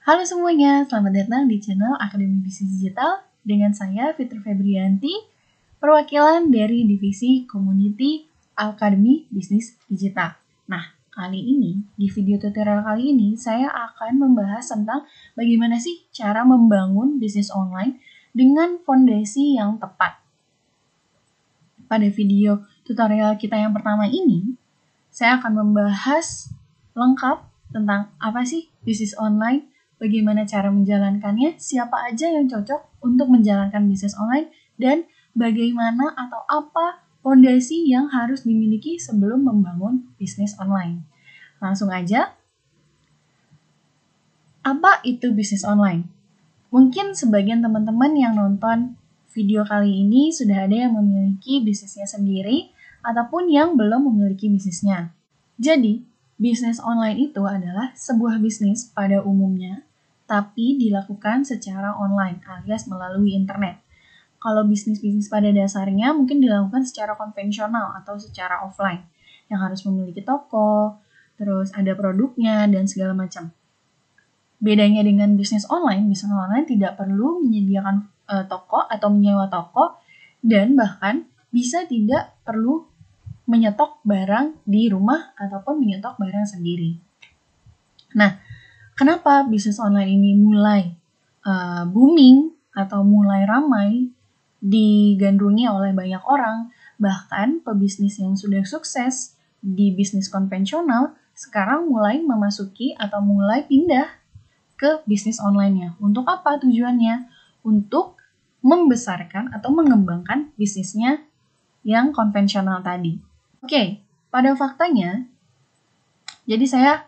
Halo semuanya, selamat datang di channel Akademi Bisnis Digital dengan saya Fitri Febrianti, perwakilan dari Divisi Community Akademi Bisnis Digital. Nah, kali ini, di video tutorial kali ini, saya akan membahas tentang bagaimana sih cara membangun bisnis online dengan fondasi yang tepat. Pada video tutorial kita yang pertama ini, saya akan membahas lengkap tentang apa sih bisnis online, bagaimana cara menjalankannya, siapa aja yang cocok untuk menjalankan bisnis online, dan bagaimana atau apa fondasi yang harus dimiliki sebelum membangun bisnis online. Langsung aja, apa itu bisnis online? Mungkin sebagian teman-teman yang nonton video kali ini sudah ada yang memiliki bisnisnya sendiri ataupun yang belum memiliki bisnisnya. Jadi, bisnis online itu adalah sebuah bisnis pada umumnya, tapi dilakukan secara online alias melalui internet. Kalau bisnis-bisnis pada dasarnya mungkin dilakukan secara konvensional atau secara offline, yang harus memiliki toko, terus ada produknya, dan segala macam. Bedanya dengan bisnis online tidak perlu menyediakan toko atau menyewa toko, dan bahkan bisa tidak perlu menyetok barang di rumah ataupun menyetok barang sendiri. Nah, kenapa bisnis online ini mulai booming atau mulai ramai digandrungi oleh banyak orang, bahkan pebisnis yang sudah sukses di bisnis konvensional sekarang mulai memasuki atau mulai pindah ke bisnis online-nya. Untuk apa tujuannya? Untuk membesarkan atau mengembangkan bisnisnya yang konvensional tadi. Oke, pada faktanya, jadi saya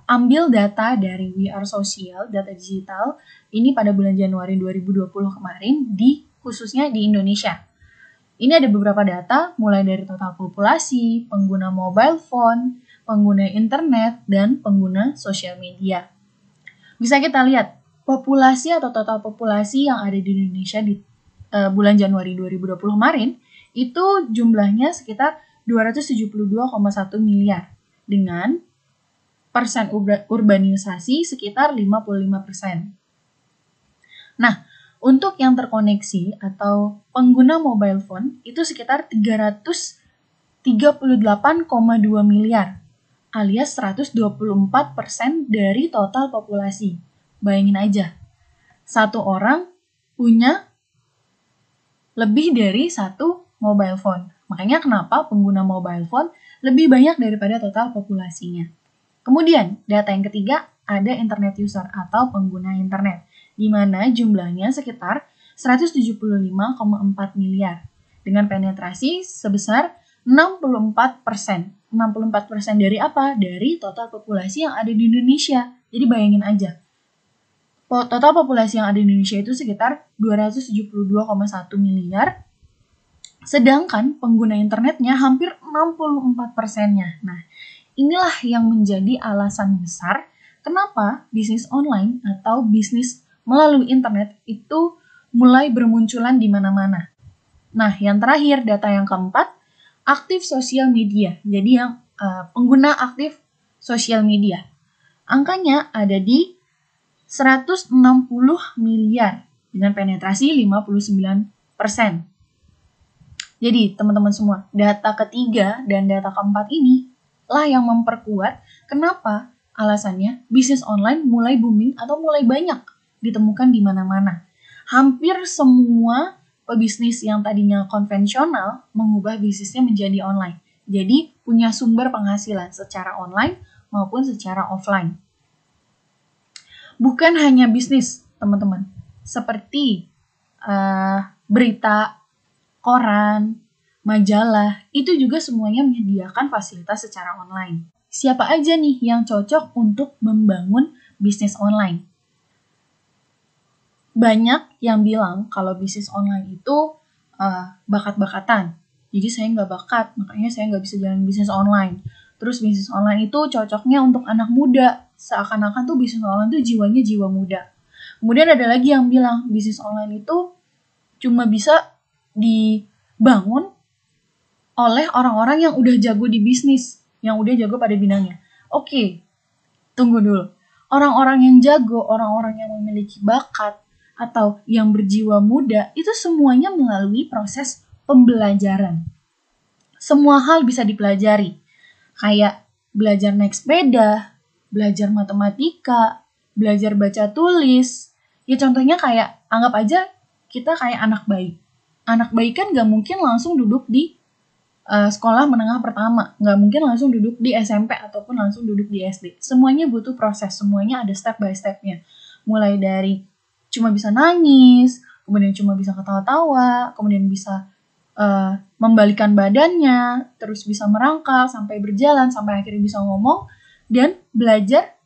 ambil data dari We Are Social, data digital, ini pada bulan Januari 2020 kemarin, khususnya di Indonesia. Ini ada beberapa data, mulai dari total populasi, pengguna mobile phone, pengguna internet, dan pengguna sosial media. Bisa kita lihat, populasi atau total populasi yang ada di Indonesia di bulan Januari 2020 kemarin, itu jumlahnya sekitar 272,1 miliar dengan persen urbanisasi sekitar 55%. Nah, untuk yang terkoneksi atau pengguna mobile phone itu sekitar 338,2 miliar alias 124% dari total populasi. Bayangin aja, satu orang punya lebih dari satu mobile phone. Makanya kenapa pengguna mobile phone lebih banyak daripada total populasinya. Kemudian, data yang ketiga ada internet user atau pengguna internet, di mana jumlahnya sekitar 175,4 miliar dengan penetrasi sebesar 64%. 64% dari apa? Dari total populasi yang ada di Indonesia. Jadi bayangin aja, total populasi yang ada di Indonesia itu sekitar 272,1 miliar, sedangkan pengguna internetnya hampir 64%-nya. Nah, inilah yang menjadi alasan besar kenapa bisnis online atau bisnis melalui internet itu mulai bermunculan di mana-mana. Nah, yang terakhir, data yang keempat, aktif sosial media. Jadi yang pengguna aktif sosial media. Angkanya ada di 160 miliar dengan penetrasi 59%. Jadi, teman-teman semua, data ketiga dan data keempat ini lah yang memperkuat kenapa alasannya bisnis online mulai booming atau mulai banyak ditemukan di mana-mana. Hampir semua pebisnis yang tadinya konvensional mengubah bisnisnya menjadi online. Jadi, punya sumber penghasilan secara online maupun secara offline. Bukan hanya bisnis, teman-teman. Seperti berita, koran, majalah, itu juga semuanya menyediakan fasilitas secara online. Siapa aja nih yang cocok untuk membangun bisnis online? Banyak yang bilang kalau bisnis online itu bakat-bakatan. Jadi saya nggak bakat, makanya saya nggak bisa jalan bisnis online. Terus bisnis online itu cocoknya untuk anak muda. Seakan-akan tuh bisnis online itu jiwanya jiwa muda. Kemudian ada lagi yang bilang bisnis online itu cuma bisa dibangun oleh orang-orang yang udah jago di bisnis, yang udah jago pada bidangnya. Oke, tunggu dulu. orang-orang yang jago, orang-orang yang memiliki bakat, atau yang berjiwa muda, itu semuanya melalui proses pembelajaran. Semua hal bisa dipelajari, kayak belajar naik sepeda, belajar matematika, belajar baca tulis. Ya contohnya kayak, anggap aja kita kayak anak bayi. Anak bayi kan gak mungkin langsung duduk di sekolah menengah pertama, nggak mungkin langsung duduk di SMP ataupun langsung duduk di SD. Semuanya butuh proses, semuanya ada step by stepnya. Mulai dari cuma bisa nangis, kemudian cuma bisa ketawa-tawa, kemudian bisa membalikan badannya, terus bisa merangkak, sampai berjalan, sampai akhirnya bisa ngomong, dan belajar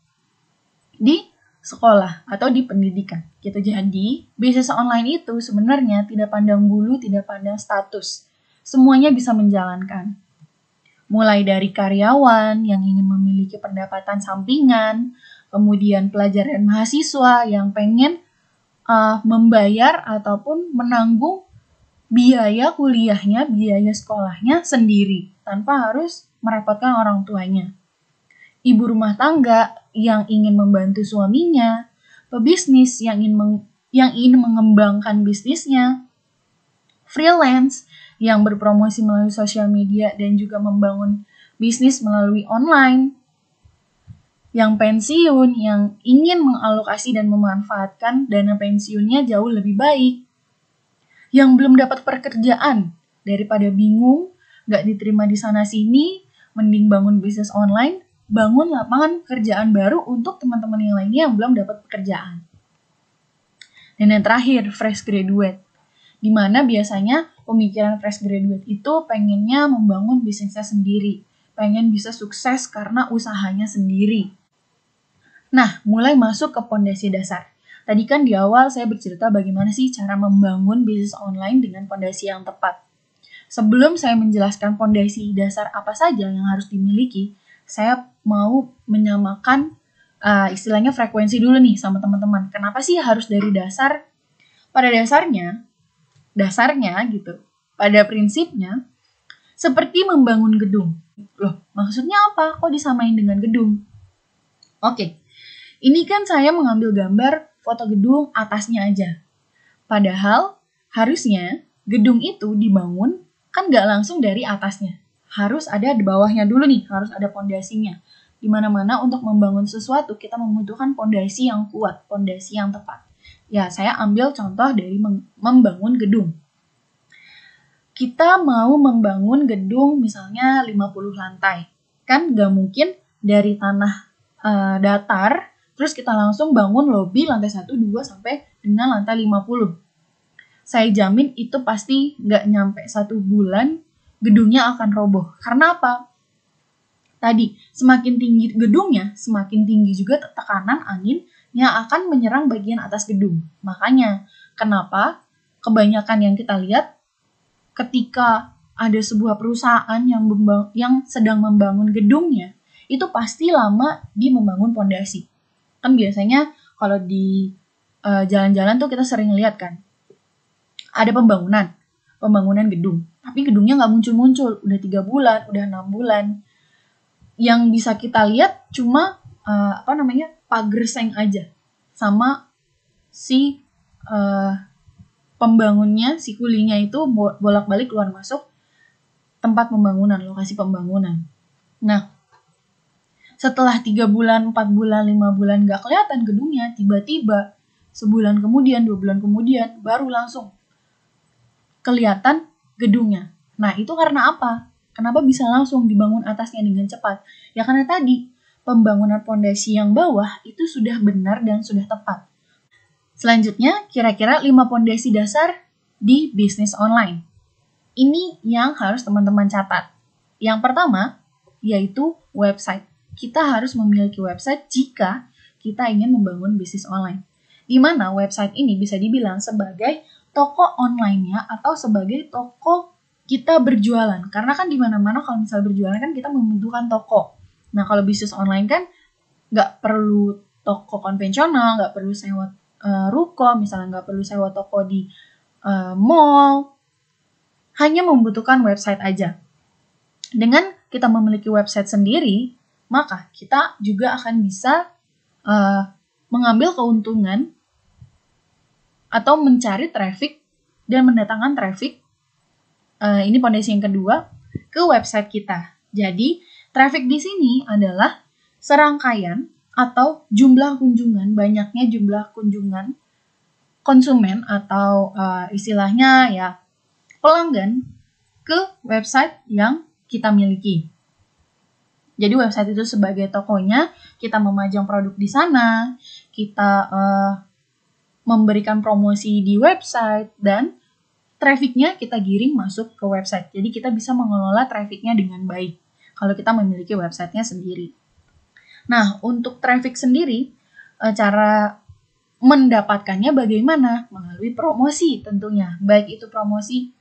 di sekolah atau di pendidikan. Gitu. Jadi, bisnis online itu sebenarnya tidak pandang bulu, tidak pandang status. Semuanya bisa menjalankan. Mulai dari karyawan yang ingin memiliki pendapatan sampingan, kemudian pelajar dan mahasiswa yang pengen membayar ataupun menanggung biaya kuliahnya, biaya sekolahnya sendiri, tanpa harus merepotkan orang tuanya. Ibu rumah tangga yang ingin membantu suaminya, pebisnis yang ingin mengembangkan bisnisnya, freelance yang berpromosi melalui sosial media dan juga membangun bisnis melalui online, yang pensiun, yang ingin mengalokasi dan memanfaatkan dana pensiunnya jauh lebih baik, yang belum dapat pekerjaan, daripada bingung, gak diterima di sana-sini, mending bangun bisnis online, bangun lapangan pekerjaan baru untuk teman-teman yang lainnya yang belum dapat pekerjaan. Dan yang terakhir, fresh graduate, di mana biasanya pemikiran fresh graduate itu pengennya membangun bisnisnya sendiri, pengen bisa sukses karena usahanya sendiri. Nah, mulai masuk ke pondasi dasar. Tadi kan di awal saya bercerita bagaimana sih cara membangun bisnis online dengan pondasi yang tepat. Sebelum saya menjelaskan pondasi dasar apa saja yang harus dimiliki, saya mau menyamakan istilahnya frekuensi dulu nih sama teman-teman. Kenapa sih harus dari dasar? Pada dasarnya gitu, pada prinsipnya, seperti membangun gedung. Loh, maksudnya apa? Kok disamain dengan gedung? Oke, ini kan saya mengambil gambar foto gedung atasnya aja. Padahal, harusnya gedung itu dibangun kan nggak langsung dari atasnya. Harus ada di bawahnya dulu nih, harus ada pondasinya. Dimana-mana untuk membangun sesuatu, kita membutuhkan pondasi yang kuat, pondasi yang tepat. Ya, saya ambil contoh dari membangun gedung. Kita mau membangun gedung misalnya 50 lantai. Kan nggak mungkin dari tanah datar, terus kita langsung bangun lobi lantai 1, 2, sampai dengan lantai 50. Saya jamin itu pasti nggak nyampe 1 bulan, gedungnya akan roboh. Karena apa? Tadi, semakin tinggi gedungnya, semakin tinggi juga tekanan angin yang akan menyerang bagian atas gedung. Makanya, kenapa kebanyakan yang kita lihat ketika ada sebuah perusahaan yang sedang membangun gedungnya, itu pasti lama di membangun pondasi. Kan biasanya kalau di jalan-jalan tuh kita sering lihat kan, ada pembangunan gedung, tapi gedungnya nggak muncul-muncul, udah 3 bulan, udah 6 bulan. Yang bisa kita lihat cuma pagar seng aja, sama si pembangunnya, si kulinya itu bolak-balik keluar masuk tempat pembangunan, lokasi pembangunan. Nah, setelah 3 bulan, 4 bulan, 5 bulan gak kelihatan gedungnya, tiba-tiba sebulan kemudian, 2 bulan kemudian, baru langsung kelihatan gedungnya. Nah, itu karena apa? Kenapa bisa langsung dibangun atasnya dengan cepat? Ya karena tadi, pembangunan pondasi yang bawah itu sudah benar dan sudah tepat. Selanjutnya, kira-kira 5 pondasi dasar di bisnis online. Ini yang harus teman-teman catat. Yang pertama, yaitu website. Kita harus memiliki website jika kita ingin membangun bisnis online. Di mana website ini bisa dibilang sebagai toko online-nya atau sebagai toko kita berjualan. Karena kan di mana-mana kalau misalnya berjualan kan kita membutuhkan toko. Nah, kalau bisnis online kan nggak perlu toko konvensional, nggak perlu sewa ruko, misalnya nggak perlu sewa toko di mall, hanya membutuhkan website aja. Dengan kita memiliki website sendiri, maka kita juga akan bisa mengambil keuntungan atau mencari traffic dan mendatangkan traffic, ini pondasi yang kedua, ke website kita. Jadi, traffic di sini adalah serangkaian atau jumlah kunjungan, banyaknya jumlah kunjungan konsumen atau istilahnya ya pelanggan ke website yang kita miliki. Jadi website itu sebagai tokonya, kita memajang produk di sana, kita memberikan promosi di website, dan trafficnya kita giring masuk ke website. Jadi kita bisa mengelola trafficnya dengan baik kalau kita memiliki websitenya sendiri. Nah, untuk traffic sendiri, cara mendapatkannya bagaimana? Melalui promosi tentunya, baik itu promosi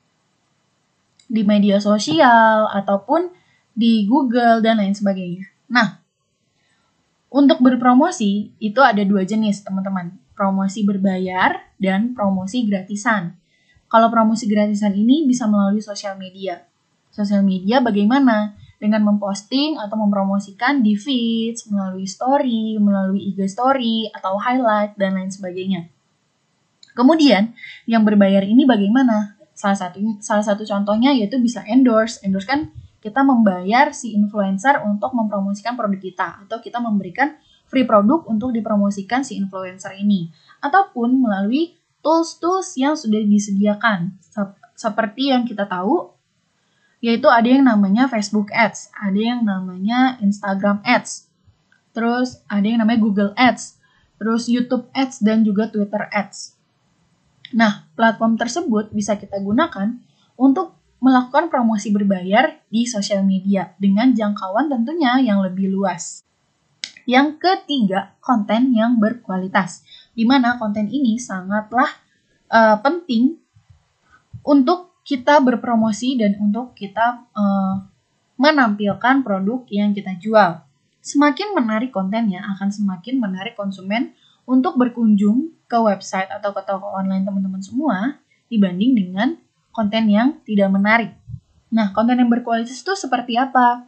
di media sosial ataupun di Google dan lain sebagainya. Nah, untuk berpromosi itu ada 2 jenis, teman-teman. Promosi berbayar dan promosi gratisan. Kalau promosi gratisan ini bisa melalui sosial media. Sosial media bagaimana? Dengan memposting atau mempromosikan di feeds, melalui story, melalui IG story, atau highlight, dan lain sebagainya. Kemudian, yang berbayar ini bagaimana? Salah satu contohnya yaitu bisa endorse. Endorse kan kita membayar si influencer untuk mempromosikan produk kita, atau kita memberikan free produk untuk dipromosikan si influencer ini, ataupun melalui tools-tools yang sudah disediakan. Seperti yang kita tahu, yaitu ada yang namanya Facebook Ads, ada yang namanya Instagram Ads, terus ada yang namanya Google Ads, terus YouTube Ads, dan juga Twitter Ads. Nah, platform tersebut bisa kita gunakan untuk melakukan promosi berbayar di sosial media dengan jangkauan tentunya yang lebih luas. Yang ketiga, konten yang berkualitas, di mana konten ini sangatlah penting untuk kita berpromosi dan untuk kita menampilkan produk yang kita jual. Semakin menarik kontennya, akan semakin menarik konsumen untuk berkunjung ke website atau ke toko online teman-teman semua dibanding dengan konten yang tidak menarik. Nah, konten yang berkualitas itu seperti apa?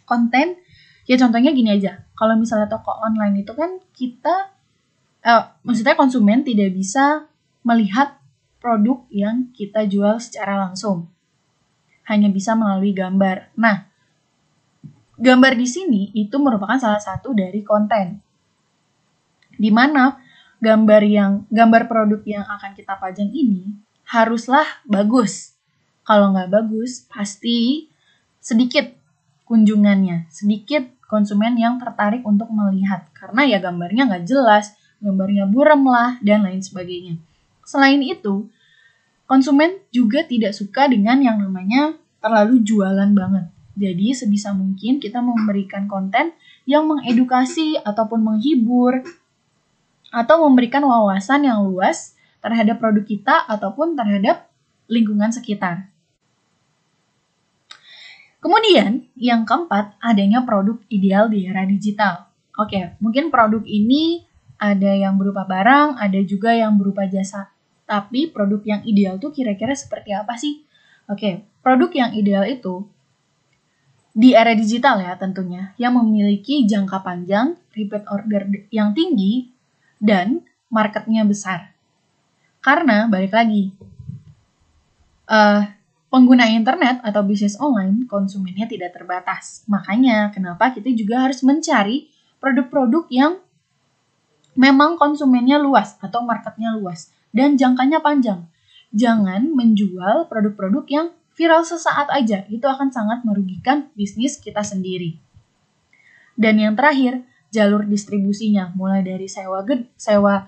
Konten, ya contohnya gini aja. Kalau misalnya toko online itu kan kita, maksudnya konsumen tidak bisa melihat produk yang kita jual secara langsung. Hanya bisa melalui gambar. Nah, gambar di sini itu merupakan salah satu dari konten. Di mana gambar produk yang akan kita pajang ini haruslah bagus. Kalau nggak bagus, pasti sedikit kunjungannya, sedikit konsumen yang tertarik untuk melihat. Karena ya gambarnya nggak jelas, gambarnya buram lah, dan lain sebagainya. Selain itu, konsumen juga tidak suka dengan yang namanya terlalu jualan banget. Jadi sebisa mungkin kita memberikan konten yang mengedukasi ataupun menghibur, atau memberikan wawasan yang luas terhadap produk kita ataupun terhadap lingkungan sekitar. Kemudian, yang keempat, adanya produk ideal di era digital. Oke, mungkin produk ini ada yang berupa barang, ada juga yang berupa jasa. Tapi produk yang ideal tuh kira-kira seperti apa sih? Oke, produk yang ideal itu di era digital ya tentunya, yang memiliki jangka panjang, repeat order yang tinggi, dan marketnya besar. Karena, balik lagi, pengguna internet atau bisnis online, konsumennya tidak terbatas. Makanya, kenapa kita juga harus mencari produk-produk yang memang konsumennya luas atau marketnya luas dan jangkanya panjang. Jangan menjual produk-produk yang viral sesaat aja. Itu akan sangat merugikan bisnis kita sendiri. Dan yang terakhir, jalur distribusinya. Mulai dari sewa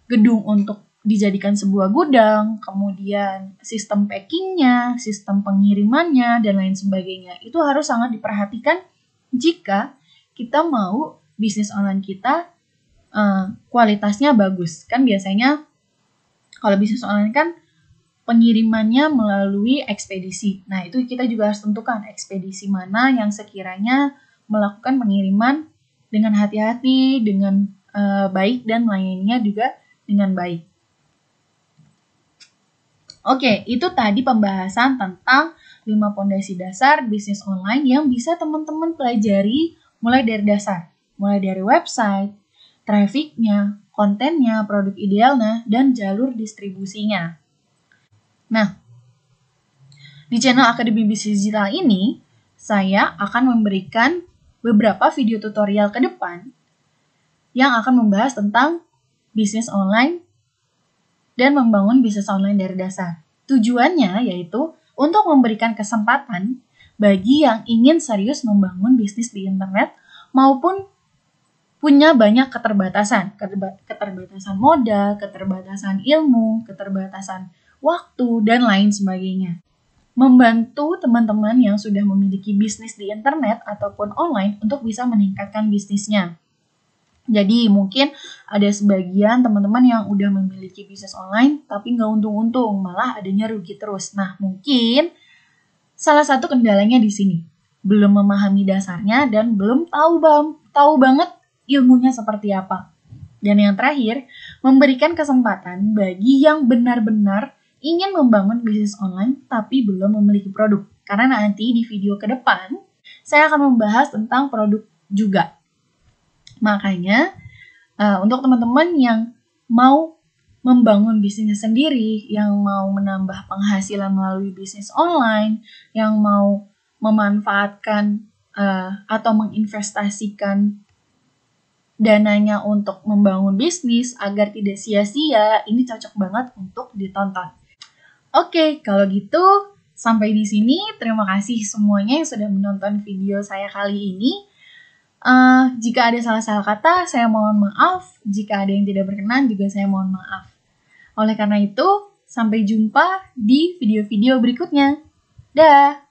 gedung untuk dijadikan sebuah gudang, kemudian sistem packingnya, sistem pengirimannya, dan lain sebagainya. Itu harus sangat diperhatikan jika kita mau bisnis online kita kualitasnya bagus. Kan biasanya kalau bisnis online kan pengirimannya melalui ekspedisi. Nah, itu kita juga harus tentukan ekspedisi mana yang sekiranya melakukan pengiriman dengan hati-hati, dengan baik, dan melayaninya juga dengan baik. Oke, itu tadi pembahasan tentang 5 pondasi dasar bisnis online yang bisa teman-teman pelajari mulai dari dasar. Mulai dari website, trafficnya, kontennya, produk idealnya, dan jalur distribusinya. Nah, di channel Akademi Bisnis Digital ini, saya akan memberikan beberapa video tutorial ke depan yang akan membahas tentang bisnis online dan membangun bisnis online dari dasar. Tujuannya yaitu untuk memberikan kesempatan bagi yang ingin serius membangun bisnis di internet maupun punya banyak keterbatasan. Keterbatasan modal, keterbatasan ilmu, keterbatasan waktu, dan lain sebagainya. Membantu teman-teman yang sudah memiliki bisnis di internet ataupun online untuk bisa meningkatkan bisnisnya. Jadi mungkin ada sebagian teman-teman yang udah memiliki bisnis online tapi nggak untung-untung, malah adanya rugi terus. Nah, mungkin salah satu kendalanya di sini, belum memahami dasarnya dan belum tahu banget ilmunya seperti apa. Dan yang terakhir, memberikan kesempatan bagi yang benar-benar ingin membangun bisnis online tapi belum memiliki produk. Karena nanti di video ke depan, saya akan membahas tentang produk juga. Makanya, untuk teman-teman yang mau membangun bisnisnya sendiri, yang mau menambah penghasilan melalui bisnis online, yang mau memanfaatkan atau menginvestasikan dananya untuk membangun bisnis agar tidak sia-sia, ini cocok banget untuk ditonton. Oke, kalau gitu sampai di sini. Terima kasih semuanya yang sudah menonton video saya kali ini. Jika ada salah-salah kata, saya mohon maaf. Jika ada yang tidak berkenan, juga saya mohon maaf. Oleh karena itu, sampai jumpa di video-video berikutnya. Dah!